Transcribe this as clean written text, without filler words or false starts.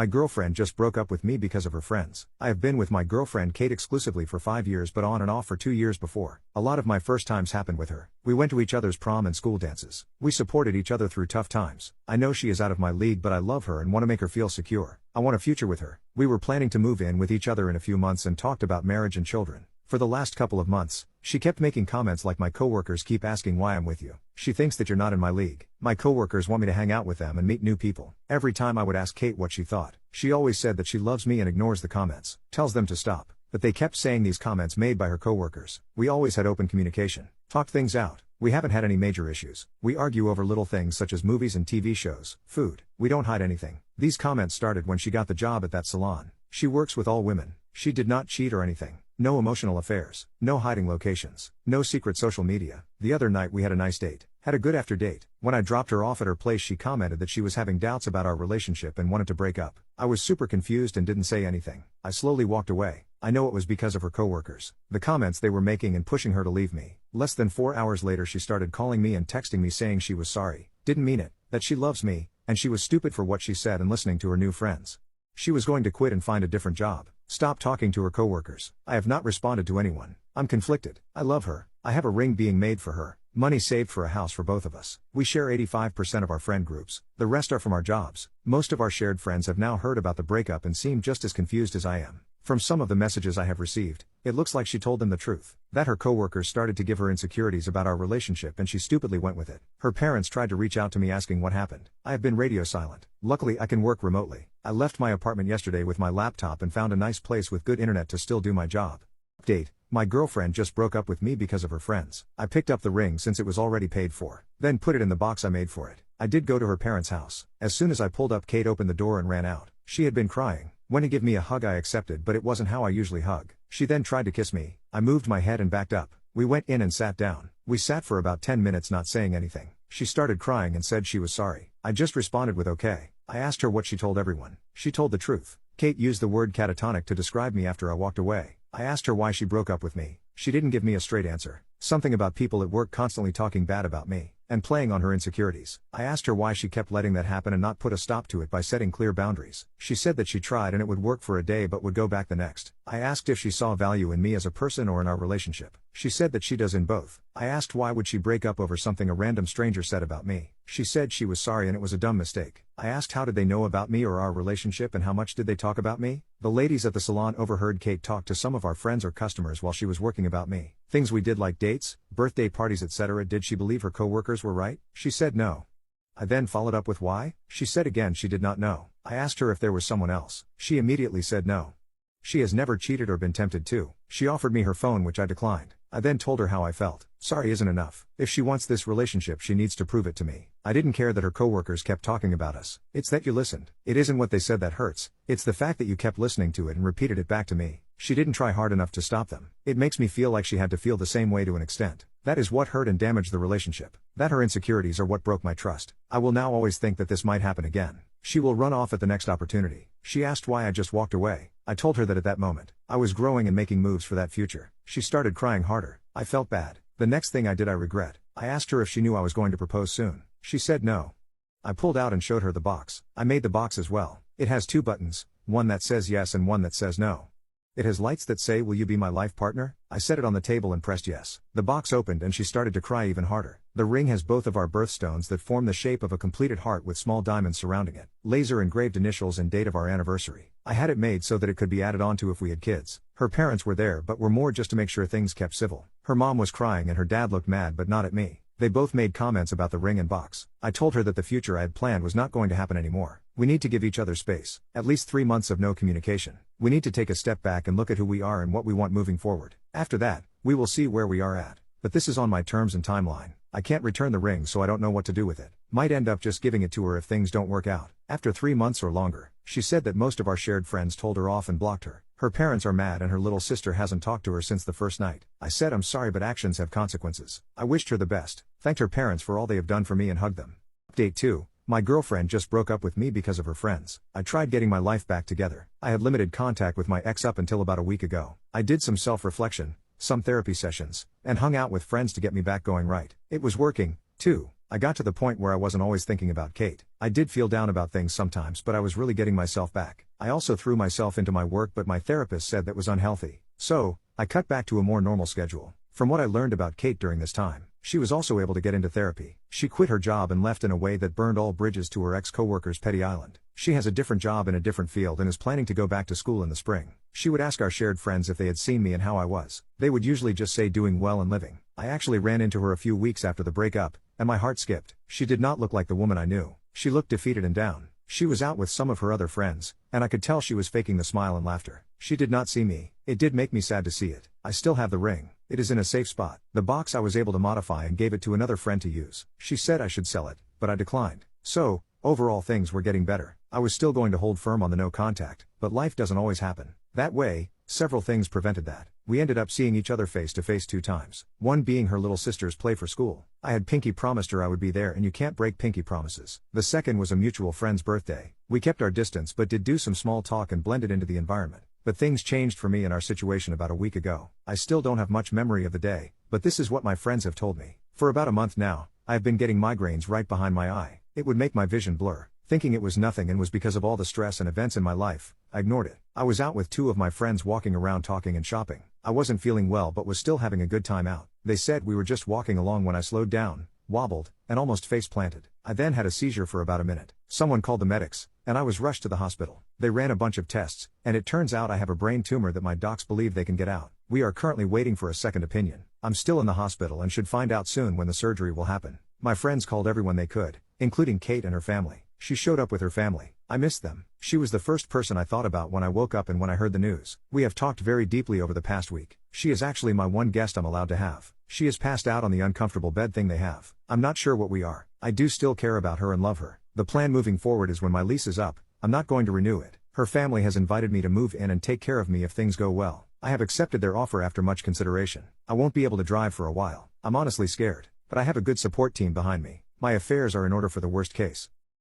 My girlfriend just broke up with me because of her friends. I have been with my girlfriend Kate exclusively for 5 years but on and off for 2 years before. A lot of my first times happened with her. We went to each other's prom and school dances. We supported each other through tough times. I know she is out of my league but I love her and want to make her feel secure. I want a future with her. We were planning to move in with each other in a few months and talked about marriage and children. For the last couple of months, she kept making comments like my coworkers keep asking why I'm with you. She thinks that you're not in my league. My coworkers want me to hang out with them and meet new people. Every time I would ask Kate what she thought, she always said that she loves me and ignores the comments, tells them to stop. But they kept saying these comments made by her coworkers. We always had open communication, talked things out. We haven't had any major issues. We argue over little things such as movies and TV shows, food. We don't hide anything. These comments started when she got the job at that salon. She works with all women. She did not cheat or anything. No emotional affairs. No hiding locations. No secret social media. The other night we had a nice date. Had a good after date. When I dropped her off at her place she commented that she was having doubts about our relationship and wanted to break up. I was super confused and didn't say anything. I slowly walked away. I know it was because of her coworkers. The comments they were making and pushing her to leave me. Less than 4 hours later she started calling me and texting me saying she was sorry, didn't mean it, that she loves me, and she was stupid for what she said and listening to her new friends. She was going to quit and find a different job. Stop talking to her coworkers. I have not responded to anyone. I'm conflicted. I love her. I have a ring being made for her. Money saved for a house for both of us. We share 85% of our friend groups. The rest are from our jobs. Most of our shared friends have now heard about the breakup and seem just as confused as I am. From some of the messages I have received, it looks like she told them the truth. That her coworkers started to give her insecurities about our relationship and she stupidly went with it. Her parents tried to reach out to me asking what happened. I have been radio silent. Luckily I can work remotely. I left my apartment yesterday with my laptop and found a nice place with good internet to still do my job. Update: my girlfriend just broke up with me because of her friends. I picked up the ring since it was already paid for, then put it in the box I made for it. I did go to her parents' house. As soon as I pulled up Kate opened the door and ran out. She had been crying. When to give me a hug I accepted but it wasn't how I usually hug. She then tried to kiss me. I moved my head and backed up. We went in and sat down. We sat for about 10 minutes not saying anything. She started crying and said she was sorry. I just responded with okay. I asked her what she told everyone. She told the truth. Kate used the word catatonic to describe me after I walked away. I asked her why she broke up with me. She didn't give me a straight answer. Something about people at work constantly talking bad about me, and playing on her insecurities. I asked her why she kept letting that happen and not put a stop to it by setting clear boundaries. She said that she tried and it would work for a day but would go back the next. I asked if she saw value in me as a person or in our relationship. She said that she does in both. I asked why would she break up over something a random stranger said about me. She said she was sorry and it was a dumb mistake. I asked how did they know about me or our relationship and how much did they talk about me? The ladies at the salon overheard Kate talk to some of our friends or customers while she was working about me. Things we did like dates, birthday parties etc. Did she believe her coworkers were right? She said no. I then followed up with why? She said again she did not know. I asked her if there was someone else. She immediately said no. She has never cheated or been tempted to. She offered me her phone which I declined. I then told her how I felt. Sorry isn't enough. If she wants this relationship she needs to prove it to me. I didn't care that her coworkers kept talking about us. It's that you listened. It isn't what they said that hurts. It's the fact that you kept listening to it and repeated it back to me. She didn't try hard enough to stop them. It makes me feel like she had to feel the same way to an extent. That is what hurt and damaged the relationship. That her insecurities are what broke my trust. I will now always think that this might happen again. She will run off at the next opportunity. She asked why I just walked away. I told her that at that moment, I was growing and making moves for that future. She started crying harder. I felt bad. The next thing I did I regret. I asked her if she knew I was going to propose soon. She said no. I pulled out and showed her the box. I made the box as well. It has 2 buttons, one that says yes and one that says no. It has lights that say will you be my life partner? I set it on the table and pressed yes. The box opened and she started to cry even harder. The ring has both of our birthstones that form the shape of a completed heart with small diamonds surrounding it. Laser engraved initials and date of our anniversary. I had it made so that it could be added onto if we had kids. Her parents were there but were more just to make sure things kept civil. Her mom was crying and her dad looked mad but not at me. They both made comments about the ring and box. I told her that the future I had planned was not going to happen anymore. We need to give each other space. At least 3 months of no communication. We need to take a step back and look at who we are and what we want moving forward. After that, we will see where we are at. But this is on my terms and timeline. I can't return the ring so I don't know what to do with it. Might end up just giving it to her if things don't work out. After 3 months or longer, she said that most of our shared friends told her off and blocked her. Her parents are mad and her little sister hasn't talked to her since the first night. I said I'm sorry but actions have consequences. I wished her the best, thanked her parents for all they have done for me and hugged them. Update 2. My girlfriend just broke up with me because of her friends. I tried getting my life back together. I had limited contact with my ex up until about a week ago. I did some self-reflection, some therapy sessions, and hung out with friends to get me back going right. It was working, too. I got to the point where I wasn't always thinking about Kate. I did feel down about things sometimes, but I was really getting myself back. I also threw myself into my work, but my therapist said that was unhealthy. So, I cut back to a more normal schedule. From what I learned about Kate during this time, she was also able to get into therapy. She quit her job and left in a way that burned all bridges to her ex-coworkers' petty island. She has a different job in a different field and is planning to go back to school in the spring. She would ask our shared friends if they had seen me and how I was. They would usually just say doing well and living. I actually ran into her a few weeks after the breakup, and my heart skipped. She did not look like the woman I knew. She looked defeated and down. She was out with some of her other friends, and I could tell she was faking the smile and laughter. She did not see me. It did make me sad to see it. I still have the ring. It is in a safe spot. The box I was able to modify and gave it to another friend to use. She said I should sell it, but I declined. So, overall things were getting better. I was still going to hold firm on the no contact, but life doesn't always happen that way. Several things prevented that. We ended up seeing each other face to face 2 times. One being her little sister's play for school. I had pinky promised her I would be there, and you can't break pinky promises. The second was a mutual friend's birthday. We kept our distance but did do some small talk and blended into the environment. But things changed for me in our situation about a week ago. I still don't have much memory of the day, but this is what my friends have told me. For about a month now, I have been getting migraines right behind my eye. It would make my vision blur. Thinking it was nothing and was because of all the stress and events in my life, I ignored it. I was out with 2 of my friends walking around talking and shopping. I wasn't feeling well but was still having a good time out. They said we were just walking along when I slowed down, wobbled, and almost face planted. I then had a seizure for about a minute. Someone called the medics, and I was rushed to the hospital. They ran a bunch of tests, and it turns out I have a brain tumor that my docs believe they can get out. We are currently waiting for a second opinion. I'm still in the hospital and should find out soon when the surgery will happen. My friends called everyone they could, including Kate and her family. She showed up with her family. I missed them. She was the first person I thought about when I woke up and when I heard the news. We have talked very deeply over the past week. She is actually my one guest I'm allowed to have. She is passed out on the uncomfortable bed thing they have. I'm not sure what we are. I do still care about her and love her. The plan moving forward is when my lease is up, I'm not going to renew it. Her family has invited me to move in and take care of me if things go well. I have accepted their offer after much consideration. I won't be able to drive for a while. I'm honestly scared, but I have a good support team behind me. My affairs are in order for the worst case.